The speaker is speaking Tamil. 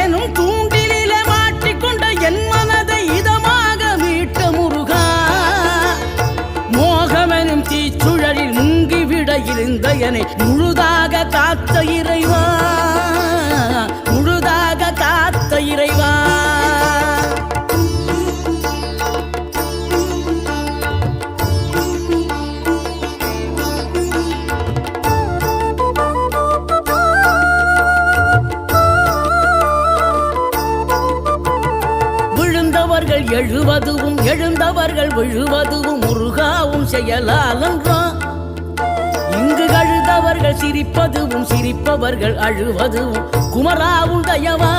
எனும் தூண்டிலே மாட்டிக்கொண்ட என் மனதை இதமாக மீட்ட முருகா மோகமெனும் தீச்சுழலில் முங்கிவிட இருந்த என்னை முழுதாக காத்த இறைவா முழுதாக காத்த இறைவா எழுவதுவும் எழுந்தவர்கள் விழுவதுவும் முருகாவும் செயலாலன்றான் இங்கு அழுதவர்கள் சிரிப்பதுவும் சிரிப்பவர்கள் அழுவதுவும் குமராவும் தயவா